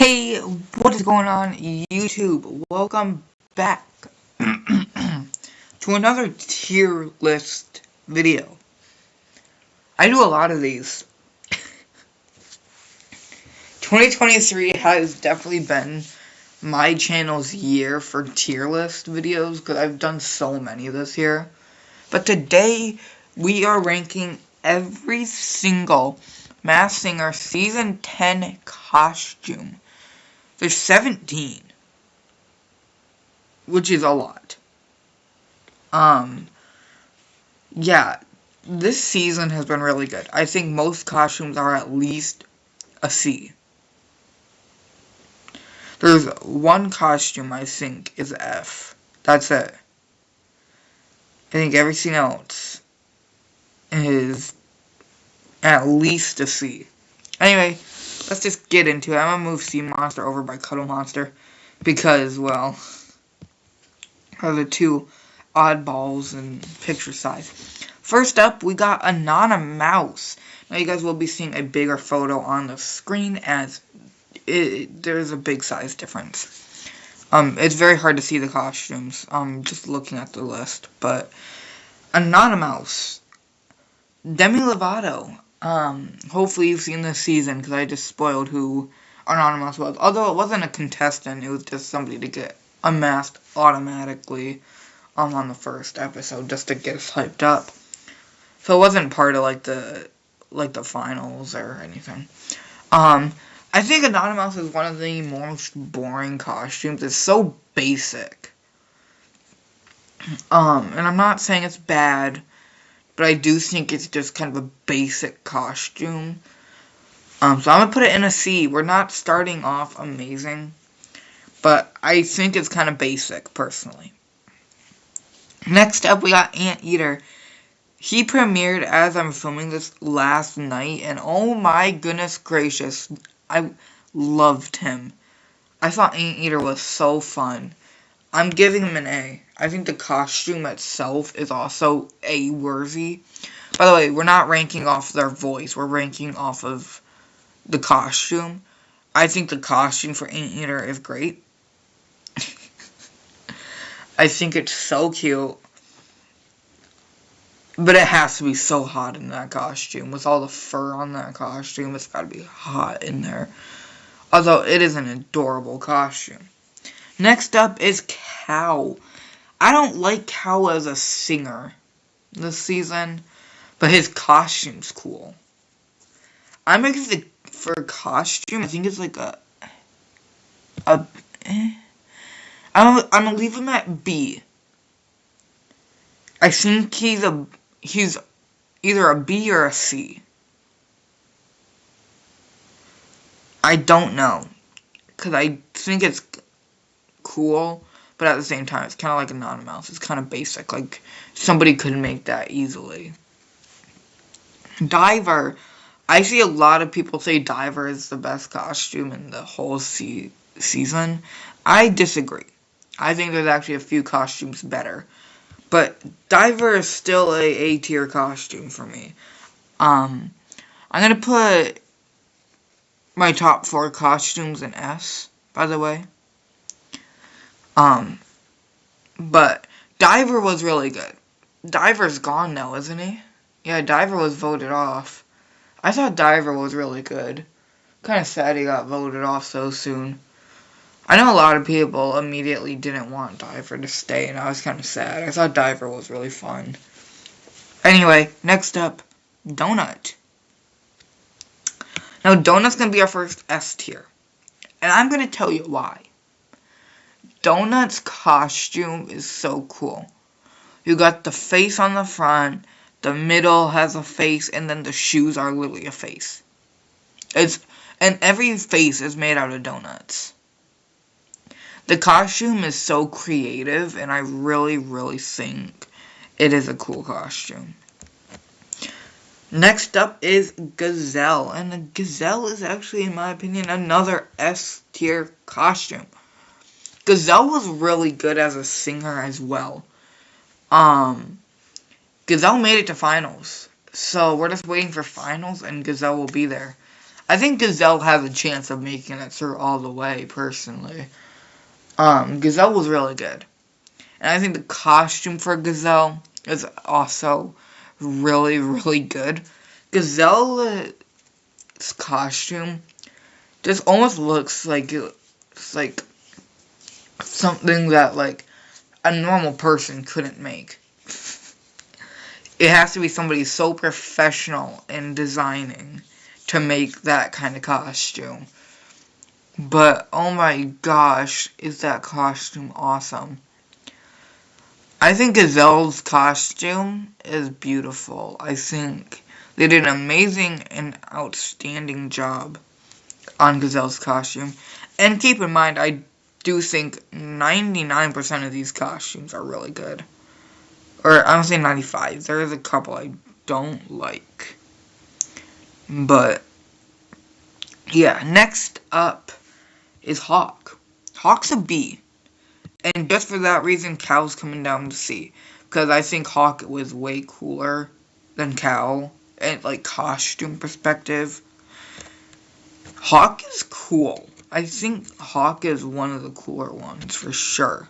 Hey, what is going on, YouTube? Welcome back to another tier list video. I do a lot of these. 2023 has definitely been my channel's year for tier list videos because I've done so many this year. But today, we are ranking every single Masked Singer Season 10 costume. There's 17, which is a lot. Yeah, this season has been really good. I think most costumes are at least a C. There's one costume I think is F. That's it. I think everything else is at least a C. Anyway, let's just get into it. I'm gonna move Sea Monster over by Cuddle Monster because, well, those are two oddballs in picture size. First up, we got Anonymouse. Now you guys will be seeing a bigger photo on the screen as there's a big size difference. It's very hard to see the costumes, just looking at the list, but Anonymouse. Demi Lovato. Hopefully you've seen this season, because I just spoiled who Anonymous was. Although it wasn't a contestant, it was just somebody to get unmasked automatically on the first episode, just to get us hyped up. So it wasn't part of, like the finals or anything. I think Anonymous is one of the most boring costumes. It's so basic. And I'm not saying it's bad, but I do think it's just kind of a basic costume. So I'm going to put it in a C. We're not starting off amazing, but I think it's kind of basic, personally. Next up, we got Anteater. He premiered as I'm filming this last night, and oh my goodness gracious, I loved him. I thought Anteater was so fun. I'm giving him an A. I think the costume itself is also A-worthy. By the way, we're not ranking off their voice. We're ranking off of the costume. I think the costume for Anteater is great. I think it's so cute. But it has to be so hot in that costume. With all the fur on that costume, it's gotta be hot in there. Although, it is an adorable costume. Next up is Cow. I don't like Cow as a singer this season, but his costume's cool. I'm gonna give it for costume. I think it's like I'm gonna leave him at B. I think he's either a B or a C. I don't know, because I think it's cool, but at the same time, it's kind of like Anonymous. It's kind of basic. Like, somebody could make that easily. Diver. I see a lot of people say Diver is the best costume in the whole season. I disagree. I think there's actually a few costumes better. But Diver is still a A-tier costume for me. I'm going to put my top 4 costumes in S, by the way. But Diver was really good. Diver's gone now, isn't he? Yeah, Diver was voted off. I thought Diver was really good. Kind of sad he got voted off so soon. I know a lot of people immediately didn't want Diver to stay, and I was kind of sad. I thought Diver was really fun. Anyway, next up, Donut. Now, Donut's going to be our first S tier. And I'm going to tell you why. Donut's costume is so cool. You got the face on the front, the middle has a face, and then the shoes are literally a face. And every face is made out of donuts. The costume is so creative, and I really, really think it is a cool costume. Next up is Gazelle, and the Gazelle is actually, in my opinion, another S tier costume. Gazelle was really good as a singer as well. Gazelle made it to finals, so we're just waiting for finals, and Gazelle will be there. I think Gazelle has a chance of making it through all the way, personally. Gazelle was really good. And I think the costume for Gazelle is also really, really good. Gazelle's costume just almost looks like it's like something that like a normal person couldn't make. It has to be somebody so professional in designing to make that kind of costume. But oh my gosh, is that costume awesome. I think Gazelle's costume is beautiful. I think they did an amazing and outstanding job on Gazelle's costume. And keep in mind, I do think 99% of these costumes are really good. Or, I don't say 95. There is a couple I don't like. But, yeah. Next up is Hawk. Hawk's a B. And just for that reason, Cal's coming down to C. Because I think Hawk was way cooler than Cal. And, like, costume perspective. Hawk is cool. I think Hawk is one of the cooler ones, for sure.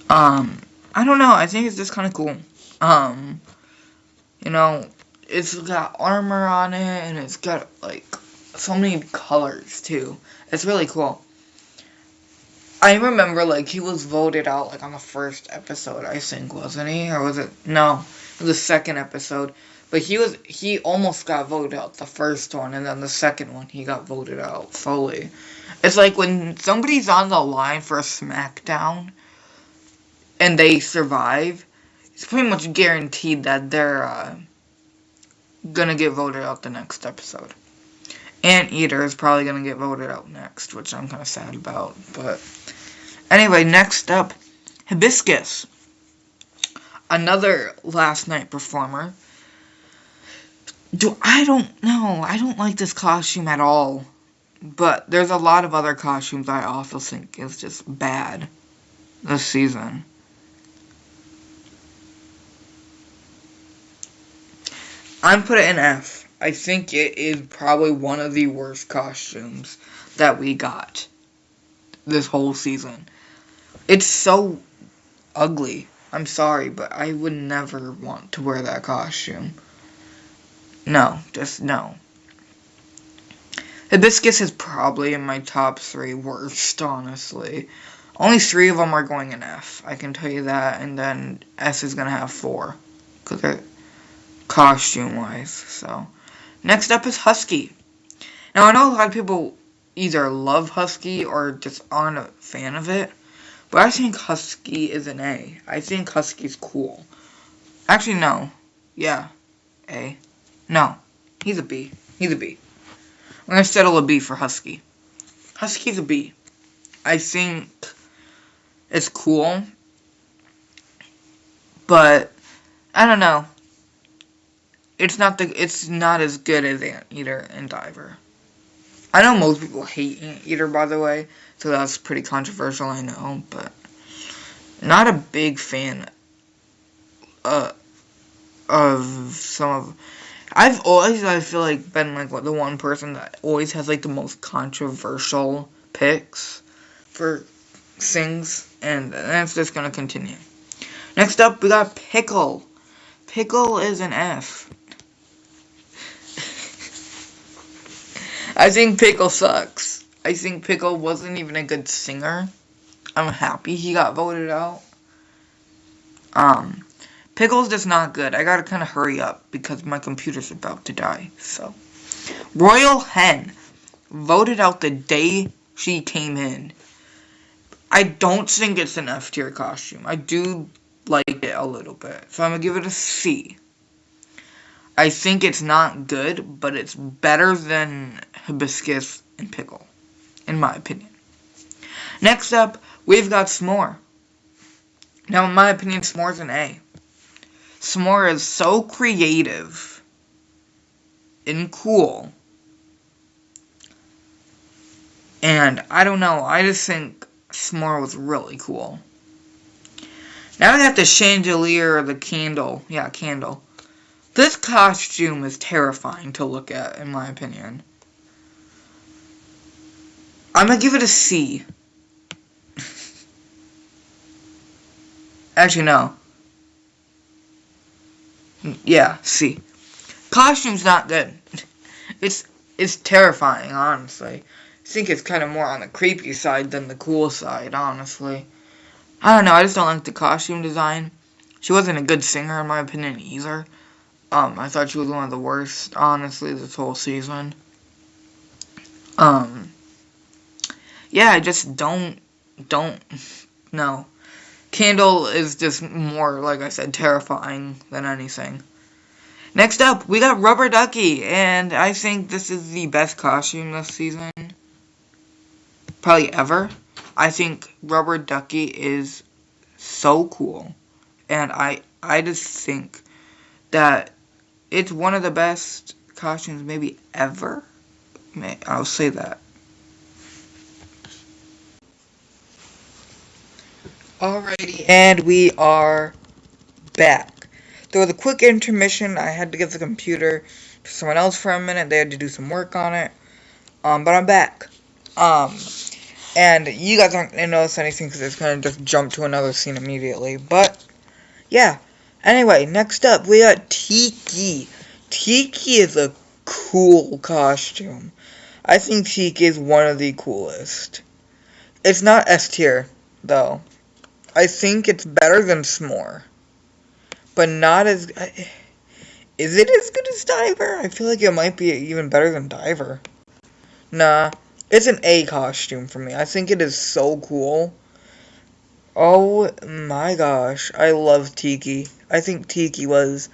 I don't know. I think it's just kind of cool. You know, it's got armor on it, and it's got, like, so many colors, too. It's really cool. I remember, like, he was voted out, like, on the first episode, I think, wasn't he? Or was it? No, it was the second episode. But he almost got voted out the first one, and then the second one, he got voted out fully. It's like when somebody's on the line for a SmackDown, and they survive, it's pretty much guaranteed that they're, gonna get voted out the next episode. Anteater is probably gonna get voted out next, which I'm kind of sad about, but... Anyway, next up, Hibiscus. Another last night performer. I don't know. I don't like this costume at all. But there's a lot of other costumes I also think is just bad this season. I'm putting it in F. I think it is probably one of the worst costumes that we got this whole season. It's so ugly. I'm sorry, but I would never want to wear that costume. No, just no. Hibiscus is probably in my top 3 worst, honestly. Only 3 of them are going in F, I can tell you that, and then S is going to have 4, because they're costume-wise, so. Next up is Husky. Now, I know a lot of people either love Husky or just aren't a fan of it, but I think Husky is an A. I think Husky's cool. Actually, no. Yeah, A. No, he's a B. He's a B. I'm going to settle a B for Husky. Husky's a B. I think it's cool, but I don't know. It's not as good as Anteater and Diver. I know most people hate Anteater, by the way, so that's pretty controversial, I know, but not a big fan of some of... I've always, I feel like, been, like, the one person that always has, like, the most controversial picks for things, and that's just gonna continue. Next up, we got Pickle. Pickle is an F. I think Pickle sucks. I think Pickle wasn't even a good singer. I'm happy he got voted out. Pickle's just not good. I gotta kind of hurry up because my computer's about to die. So, Royal Hen voted out the day she came in. I don't think it's an F tier costume. I do like it a little bit, so I'm gonna give it a C. I think it's not good, but it's better than Hibiscus and Pickle, in my opinion. Next up, we've got S'more. Now, in my opinion, S'more's an A. S'more is so creative and cool. And I don't know, I just think S'more was really cool. Now we got the chandelier or the candle. Yeah, candle. This costume is terrifying to look at, in my opinion. I'm gonna give it a C. Actually, no. Yeah, C. Costume's not good. It's terrifying, honestly. I think it's kind of more on the creepy side than the cool side, honestly. I don't know, I just don't like the costume design. She wasn't a good singer, in my opinion, either. I thought she was one of the worst, honestly, this whole season. Yeah, I just don't know. Candle is just more, like I said, terrifying than anything. Next up, we got Rubber Ducky, and I think this is the best costume this season. Probably ever. I think Rubber Ducky is so cool, and I just think that it's one of the best costumes maybe ever. I'll say that. Alrighty, and we are back. There was a quick intermission. I had to give the computer to someone else for a minute. They had to do some work on it. But I'm back. And you guys aren't going to notice anything because it's going to just jump to another scene immediately. But, yeah. Anyway, next up, we got Tiki. Tiki is a cool costume. I think Tiki is one of the coolest. It's not S tier, though. I think it's better than S'more. But not as... Is it as good as Diver? I feel like it might be even better than Diver. Nah. It's an A costume for me. I think it is so cool. Oh my gosh. I love Tiki. I think Tiki was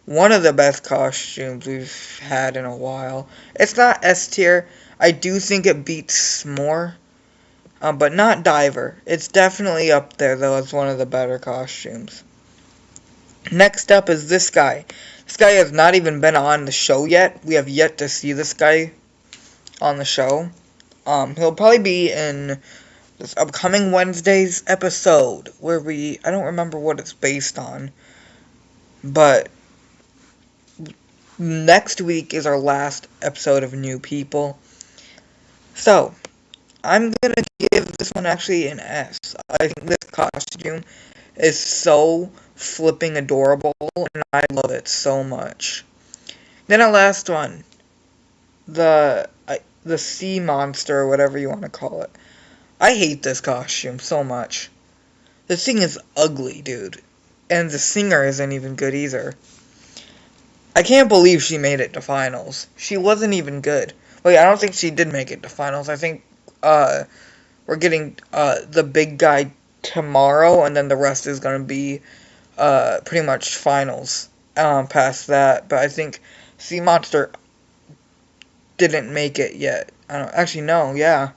one of the best costumes we've had in a while. It's not S tier. I do think it beats S'more. But not Diver. It's definitely up there, though, as one of the better costumes. Next up is this guy. This guy has not even been on the show yet. We have yet to see this guy on the show. He'll probably be in this upcoming Wednesday's episode, where I don't remember what it's based on. But next week is our last episode of New People. So, I'm going to give this one actually an S. I think this costume is so flipping adorable, and I love it so much. Then our last one. The sea monster, or whatever you want to call it. I hate this costume so much. This thing is ugly, dude. And the singer isn't even good either. I can't believe she made it to finals. She wasn't even good. Wait, I don't think she did make it to finals. I think we're getting the big guy tomorrow, and then the rest is going to be pretty much finals past that. But I think Sea Monster didn't make it yet. I don't actually no, yeah,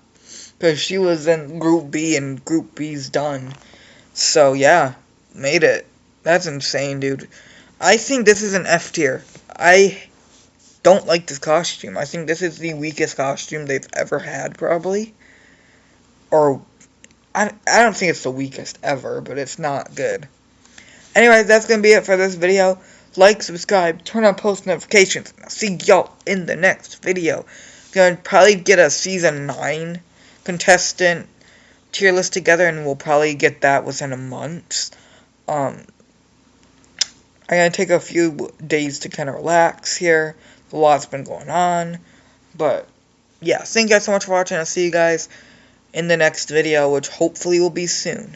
because she was in Group B, and Group B's done. So yeah, made it. That's insane, dude. I think this is an F tier. I don't like this costume. I think this is the weakest costume they've ever had, probably. Or, I don't think it's the weakest ever, but it's not good. Anyway, that's going to be it for this video. Like, subscribe, turn on post notifications, and I'll see y'all in the next video. Gonna probably get a Season 9 contestant tier list together, and we'll probably get that within a month. I'm gonna take a few days to kind of relax here. A lot's been going on. But, yeah, thank you guys so much for watching. I'll see you guys in the next video, which hopefully will be soon.